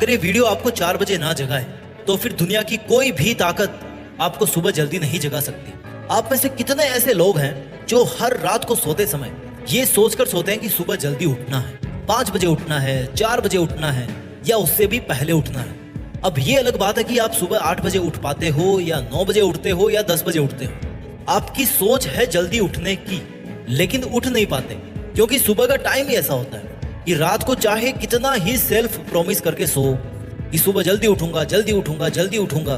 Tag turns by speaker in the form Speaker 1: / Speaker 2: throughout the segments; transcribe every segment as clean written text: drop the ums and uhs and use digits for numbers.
Speaker 1: अगर ये वीडियो आपको 4 बजे ना जगाए तो फिर दुनिया की कोई भी ताकत आपको सुबह जल्दी नहीं जगा सकती। आप में से कितने ऐसे लोग हैं जो हर रात को सोते समय ये सोचकर सोते हैं कि सुबह जल्दी उठना है, 5 बजे उठना है, 4 बजे उठना है या उससे भी पहले उठना है। अब ये अलग बात है कि आप सुबह 8 बजे उठ पाते हो या 9 बजे उठते हो या 10 बजे उठते हो। आपकी सोच है जल्दी उठने की, लेकिन उठ नहीं पाते क्योंकि सुबह का टाइम ही ऐसा होता है कि रात को चाहे कितना ही सेल्फ प्रॉमिस करके सो कि सुबह जल्दी उठूंगा, जल्दी उठूंगा, जल्दी उठूंगा,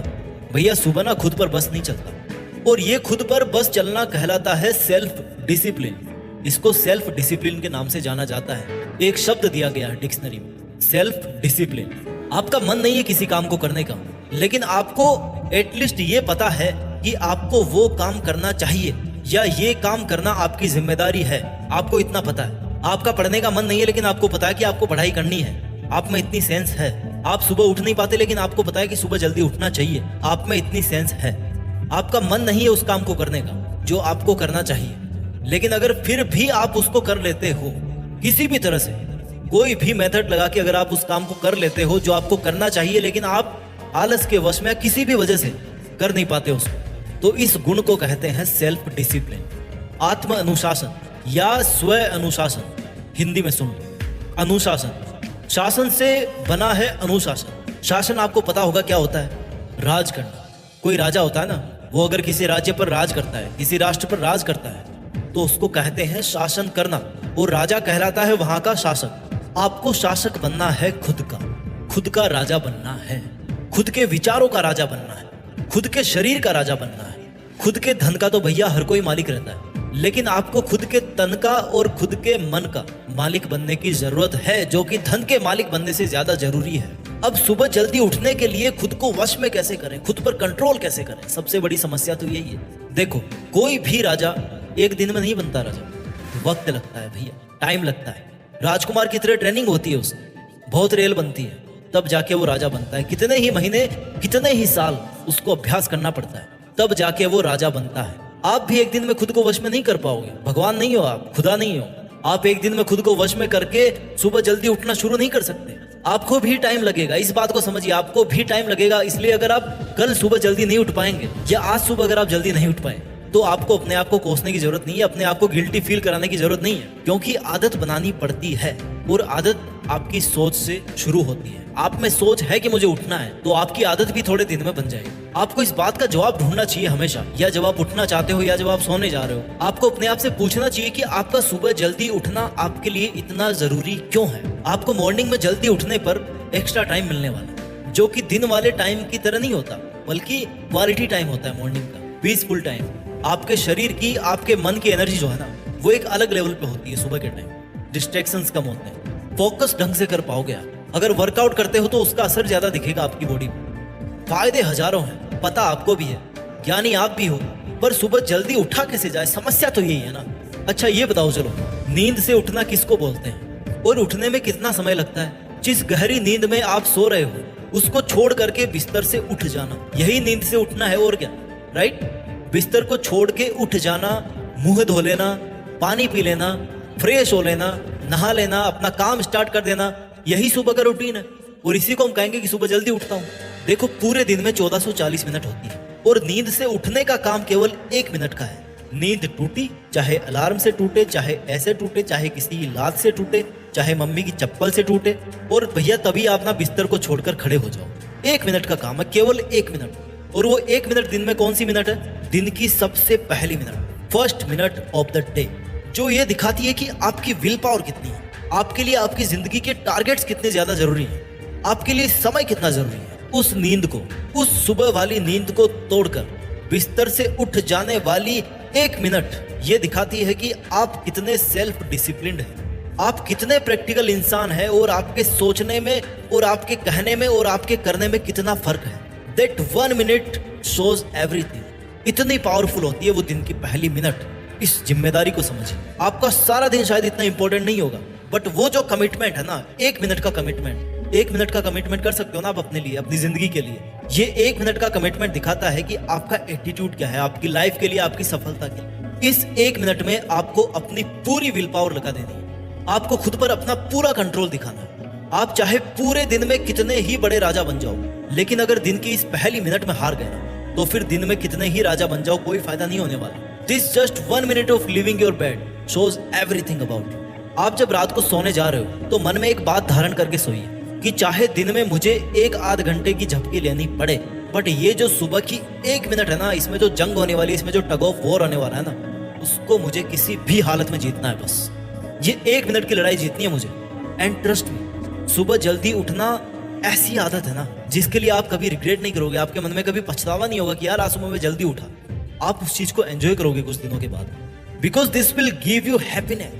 Speaker 1: भैया सुबह ना खुद पर बस नहीं चलता। और ये खुद पर बस चलना कहलाता है सेल्फ डिसिप्लिन। इसको सेल्फ डिसिप्लिन के नाम से जाना जाता है। एक शब्द दिया गया है डिक्शनरी में, सेल्फ डिसिप्लिन। आपका मन नहीं है किसी काम को करने का, लेकिन आपको एटलीस्ट ये पता है कि आपको वो काम करना चाहिए या ये काम करना आपकी जिम्मेदारी है। आपको इतना पता है। आपका पढ़ने का मन नहीं है, लेकिन आपको पता है कि आपको पढ़ाई करनी है। आप में इतनी सेंस है। आप सुबह उठ नहीं पाते, लेकिन आपको पता है कि सुबह जल्दी उठना चाहिए। आप में इतनी सेंस है। आपका मन नहीं है उस काम को करने का जो आपको करना चाहिए, लेकिन अगर फिर भी आप उसको कर लेते हो किसी भी तरह से, कोई भी मेथड लगा के अगर आप उस काम को कर लेते हो जो आपको करना चाहिए, लेकिन आप आलस के वश में किसी भी वजह से कर नहीं पाते उसको, तो इस गुण को कहते हैं सेल्फ डिसिप्लिन, आत्म अनुशासन या स्व अनुशासन। हिंदी में सुन लो, अनुशासन। शासन से बना है अनुशासन। शासन आपको पता होगा क्या होता है? राज करना। कोई राजा होता है ना, वो अगर किसी राज्य पर राज करता है, किसी राष्ट्र पर राज करता है, तो उसको कहते हैं शासन करना। और राजा कहलाता है वहां का शासक। आपको शासक बनना है खुद का राजा बनना है, खुद के विचारों का राजा बनना है, खुद के शरीर का राजा बनना है। खुद के धन का तो भैया हर कोई मालिक रहता है, लेकिन आपको खुद के तन का और खुद के मन का मालिक बनने की जरूरत है, जो कि धन के मालिक बनने से ज्यादा जरूरी है। अब सुबह जल्दी उठने के लिए खुद को वश में कैसे करें, खुद पर कंट्रोल कैसे करें, सबसे बड़ी समस्या तो यही है। देखो, कोई भी राजा एक दिन में नहीं बनता राजा, वक्त लगता है भैया, टाइम लगता है। राजकुमार की तरह ट्रेनिंग होती है उसकी, बहुत रेल बनती है, तब जाके वो राजा बनता है। कितने ही महीने, कितने ही साल उसको अभ्यास करना पड़ता है, तब जाके वो राजा बनता है। आप भी एक दिन में खुद को वश में नहीं कर पाओगे। भगवान नहीं हो आप, खुदा नहीं हो। आप एक दिन में खुद को वश में करके सुबह जल्दी उठना शुरू नहीं कर सकते। आपको भी टाइम लगेगा, इस बात को समझिए, आपको भी टाइम लगेगा। इसलिए अगर आप कल सुबह जल्दी नहीं उठ पाएंगे या आज सुबह अगर आप जल्दी नहीं उठ पाए, तो आपको अपने आप को कोसने की जरूरत नहीं है, अपने आप को गिल्टी फील कराने की जरूरत नहीं है, क्योंकि आदत बनानी पड़ती है। और आदत आपकी सोच से शुरू होती है। आप में सोच है कि मुझे उठना है, तो आपकी आदत भी थोड़े दिन में बन जाएगी। आपको इस बात का जवाब ढूंढना चाहिए हमेशा, या जब आप उठना चाहते हो या जब आप सोने जा रहे हो, आपको अपने आप से पूछना चाहिए कि आपका सुबह जल्दी उठना आपके लिए इतना जरूरी क्यों है। आपको मॉर्निंग में जल्दी उठने पर एक्स्ट्रा टाइम मिलने वाला है, जो कि दिन वाले टाइम की तरह नहीं होता, बल्कि क्वालिटी टाइम होता है मॉर्निंग का, पीसफुल टाइम। आपके शरीर की, आपके मन की एनर्जी जो है ना, वो एक अलग लेवल पे होती है सुबह के टाइम। डिस्ट्रैक्शंस कम होते हैं, फोकस ढंग से कर पाओगे आप। अगर वर्कआउट करते हो तो उसका असर ज्यादा दिखेगा आपकी बॉडी में। फायदे हजारों हैं, पता आपको भी है, ज्ञानी आप भी हो, पर सुबह जल्दी उठा कैसे जाए, समस्या तो यही है ना। अच्छा ये बताओ, चलो, नींद से उठना किसको बोलते हैं और उठने में कितना समय लगता है? जिस गहरी नींद में आप सो रहे हो उसको छोड़ करके बिस्तर से उठ जाना, यही नींद से उठना है, और क्या, राइट? बिस्तर को छोड़ के उठ जाना, मुंह धो लेना, पानी पी लेना, फ्रेश हो लेना, नहा लेना, अपना काम स्टार्ट कर देना, यही सुबह का रूटीन है। और इसी को हम कहेंगे कि सुबह जल्दी उठता हूँ। देखो, पूरे दिन में 1440 मिनट होती है और नींद से उठने का काम केवल 1 मिनट का है। नींद टूटी, चाहे अलार्म से टूटे, चाहे ऐसे टूटे, चाहे किसी लात से टूटे, चाहे मम्मी की चप्पल से टूटे, और भैया तभी आप ना बिस्तर को छोड़कर खड़े हो जाओ। 1 मिनट का काम है, केवल 1 मिनट। और वो 1 मिनट दिन में कौन सी मिनट है? दिन की सबसे पहली minute, first minute of the day, जो ये दिखाती है कि आपकी विल पावर कितनी है, आपके लिए आपकी जिंदगी के टारगेट्स कितने ज्यादा जरूरी हैं, आपके लिए समय कितना जरूरी है। उस नींद को, उस सुबह वाली नींद को तोड़कर बिस्तर से उठ जाने वाली 1 मिनट ये दिखाती है कि आप कितने सेल्फ डिसिप्लिन्ड हैं, आप कितने प्रैक्टिकल इंसान हैं, और आपके सोचने में और आपके कहने में और आपके करने में कितना फर्क है। That 1 minute shows everything. इतनी पावरफुल होती है वो दिन की पहली मिनट। इस जिम्मेदारी को समझिए। आपका सारा दिन शायद इतना इंपॉर्टेंट नहीं होगा, बट वो जो कमिटमेंट है ना, 1 मिनट का कमिटमेंट, 1 मिनट का कमिटमेंट कर सकते हो ना आप अपने लिए, अपनी जिंदगी के लिए। ये 1 मिनट का कमिटमेंट दिखाता है कि आपका एटीट्यूड क्या है आपकी लाइफ के लिए, आपकी सफलता के लिए। इस 1 मिनट में आपको अपनी पूरी विल पावर लगा देनी है, आपको खुद पर अपना पूरा कंट्रोल दिखाना है। आप चाहे पूरे दिन में कितने ही बड़े राजा बन जाओ, लेकिन अगर दिन की इस पहली मिनट में हार गए ना, तो फिर दिन में कितने ही राजा बन जाओ कोई फायदा नहीं होने वाला। This just 1 minute of living your bed shows everything about you. आप जब रात को सोने जा रहे हो तो मन में एक बात धारण करके सोइए कि चाहे दिन में मुझे 1-8 घंटे की झपकी लेनी पड़े, बट ये जो सुबह की 1 मिनट है ना, इसमें जो जंग होने वाली है, इसमें जो टग ऑफ वॉर होने वाला है ना, उसको मुझे किसी भी हालत में जीतना है। बस ये 1 मिनट की लड़ाई जीतनी है मुझे। एंड ट्रस्ट मी, सुबह जल्दी उठना ऐसी आदत है ना जिसके लिए आप कभी रिग्रेट नहीं करोगे। आपके मन में कभी पछतावा नहीं होगा कि यार आज सुबह मैं जल्दी उठा। आप उस चीज को एंजॉय करोगे कुछ दिनों के बाद, because this will give you happiness,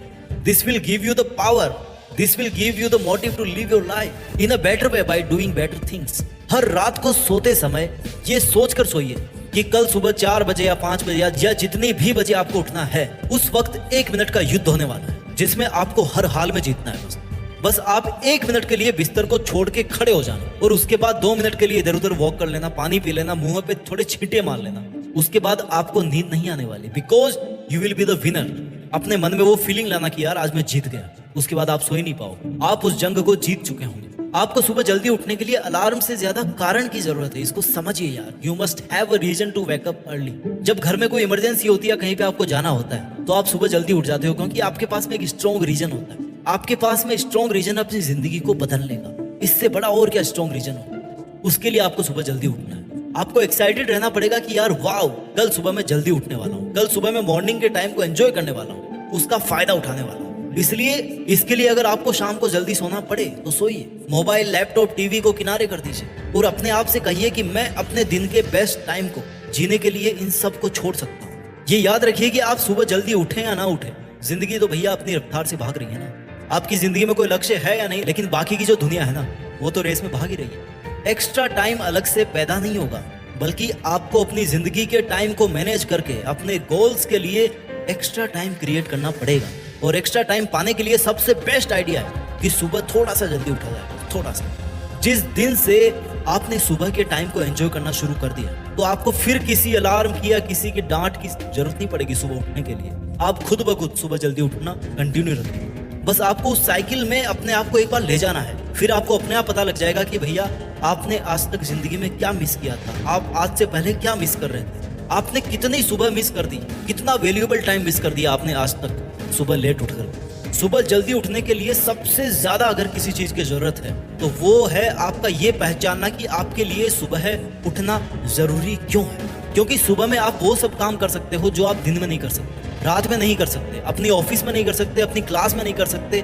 Speaker 1: this will give you the power, this will give you the motive to live your life in a better way by doing better things. हर रात को सोते समय ये सोचकर सोइए कि कल सुबह 4 बजे या 5 बजे या जितनी भी बजे आपको उठना है, उस वक्त 1 मिनट का युद्ध होने वाला है जिसमें आपको हर हाल में जीतना है। बस आप 1 मिनट के लिए बिस्तर को छोड़ के खड़े हो जाना और उसके बाद 2 मिनट के लिए इधर उधर वॉक कर लेना, पानी पी लेना, मुंह पे थोड़े छींटे मार लेना। उसके बाद आपको नींद नहीं आने वाली, because you will be the winner. अपने मन में वो फीलिंग लाना कि यार आज मैं जीत गया। उसके बाद आप सो ही नहीं पाओगे, आप उस जंग को जीत चुके होंगे। आपको सुबह जल्दी उठने के लिए अलार्म से ज्यादा कारण की जरूरत है, इसको समझिए यार। You must have a reason to wake up early. जब घर में कोई इमरजेंसी होती है, कहीं पे आपको जाना होता है, तो आप सुबह जल्दी उठ जाते हो क्योंकि आपके पास में एक स्ट्रॉन्ग रीजन होता है। आपके पास में स्ट्रॉन्ग रीजन अपनी जिंदगी को बदलने का, इससे बड़ा और क्या स्ट्रॉन्ग रीजन हो। उसके लिए आपको सुबह जल्दी उठना है। आपको एक्साइटेड रहना पड़ेगा कि यार वाओ, कल सुबह मैं जल्दी उठने वाला हूँ, कल सुबह मैं मॉर्निंग के टाइम को एंजॉय करने वाला हूँ, उसका फायदा उठाने वाला हूँ। इसलिए इसके लिए अगर आपको शाम को जल्दी सोना पड़े तो सोइए, मोबाइल, लैपटॉप, टीवी को किनारे कर दीजिए और अपने आप से कहिए कि मैं अपने दिन के बेस्ट टाइम को जीने के लिए इन सब को छोड़ सकता हूँ। ये याद रखिए कि आप सुबह जल्दी उठें या ना उठें, जिंदगी तो भैया अपनी रफ्तार से भाग रही है ना। आपकी जिंदगी में कोई लक्ष्य है या नहीं, लेकिन बाकी की जो दुनिया है ना, वो तो रेस में भाग ही रही है। एक्स्ट्रा टाइम अलग से पैदा नहीं होगा, बल्कि आपको अपनी जिंदगी के टाइम को मैनेज करके अपने गोल्स के लिए एक्स्ट्रा टाइम क्रिएट करना पड़ेगा। और एक्स्ट्रा टाइम पाने के लिए सबसे बेस्ट आइडिया है कि सुबह थोड़ा सा जल्दी उठा जाए, थोड़ा सा। जिस दिन से आपने सुबह के टाइम को एंजॉय करना शुरू कर दिया, तो आपको फिर किसी अलार्म की या किसी की डांट की जरूरत नहीं पड़ेगी सुबह उठने के लिए। आप खुद ब खुद सुबह जल्दी उठना कंटिन्यू रखें। बस आपको उस साइकिल में अपने आप को एक बार ले जाना है, फिर आपको अपने आप पता लग जाएगा कि भैया आपने आज तक जिंदगी में क्या मिस किया था, आप आज से पहले क्या मिस कर रहे थे, आपने कितनी सुबह मिस कर दी, कितना वैल्यूएबल टाइम मिस कर दिया आपने आज तक सुबह लेट उठकर। सुबह जल्दी उठने के लिए सबसे ज्यादा अगर किसी चीज की जरूरत है तो वो है आपका ये पहचानना कि आपके लिए सुबह उठना जरूरी क्यों है। क्योंकि सुबह में आप वो सब काम कर सकते हो जो आप दिन में नहीं कर सकते, रात में नहीं कर सकते, अपनी ऑफिस में नहीं कर सकते, अपनी क्लास में नहीं कर सकते।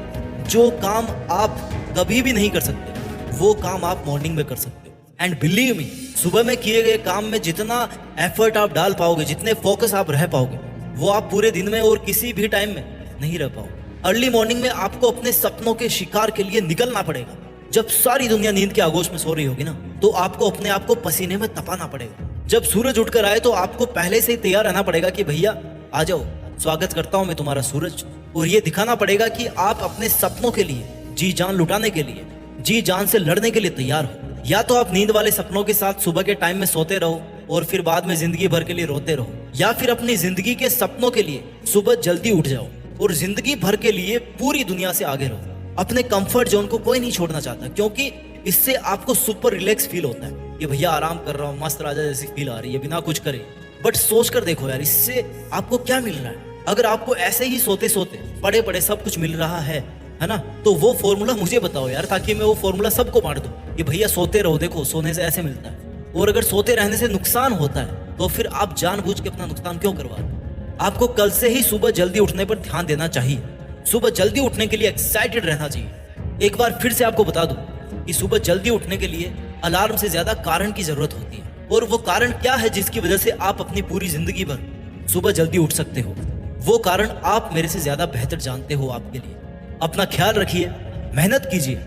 Speaker 1: जो काम आप कभी भी नहीं कर सकते, वो काम आप मॉर्निंग में कर सकते हो। एंड बिलीव मी, सुबह में किए गए काम में जितना एफर्ट आप डाल पाओगे, जितने फोकस आप रह पाओगे, वो आप पूरे दिन में और किसी भी टाइम में नहीं रह पाओगे। अर्ली मॉर्निंग में आपको अपने सपनों के शिकार के लिए निकलना पड़ेगा। जब सारी दुनिया नींद के आगोश में सो रही होगी ना, तो आपको अपने आप को पसीने में तपाना पड़ेगा। जब सूरज उठकर आए तो आपको पहले से ही तैयार रहना पड़ेगा कि भैया आ जाओ, स्वागत करता हूं मैं तुम्हारा सूरज। और ये दिखाना पड़ेगा कि आप अपने सपनों के लिए जी जान लुटाने के लिए, जी जान से लड़ने के लिए तैयार हो। या तो आप नींद वाले सपनों के साथ सुबह के टाइम में सोते रहो और फिर बाद में जिंदगी भर के लिए रोते रहो, या फिर अपनी जिंदगी के सपनों के लिए सुबह जल्दी उठ जाओ और जिंदगी भर के लिए पूरी दुनिया से आगे रहो। अपने कंफर्ट जोन को कोई नहीं छोड़ना चाहता, क्योंकि इससे आपको सुपर रिलैक्स फील होता है कि भैया आराम कर रहा हूँ, मस्त राजा जैसी फील आ रही है बिना कुछ करे। बट सोच कर देखो यार, इससे आपको क्या मिल रहा है। अगर आपको ऐसे ही सोते सोते पड़े पड़े सब कुछ मिल रहा है ना, तो वो फॉर्मूला मुझे बताओ यार, ताकि मैं वो फॉर्मूला सबको बांट दूं कि भैया सोते रहो, देखो सोने से ऐसे मिलता है। और अगर सोते रहने से नुकसान होता है तो फिर आप जानबूझ के अपना नुकसान क्यों करवा रहे? आपको कल से ही सुबह जल्दी उठने पर ध्यान देना चाहिए। सुबह जल्दी उठने के लिए एक्साइटेड रहना चाहिए। एक बार फिर से आपको बता दूं कि सुबह जल्दी उठने के लिए अलार्म से ज्यादा कारण की जरूरत होती है। और वो कारण क्या है जिसकी वजह से आप अपनी पूरी जिंदगी भर सुबह जल्दी उठ सकते हो? वो कारण आप मेरे से ज्यादा बेहतर जानते हो। आपके लिए अपना ख्याल रखिए, मेहनत कीजिए,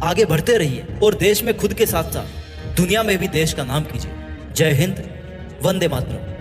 Speaker 1: आगे बढ़ते रहिए और देश में खुद के साथ साथ दुनिया में भी देश का नाम कीजिए। जय हिंद, वंदे मातरम।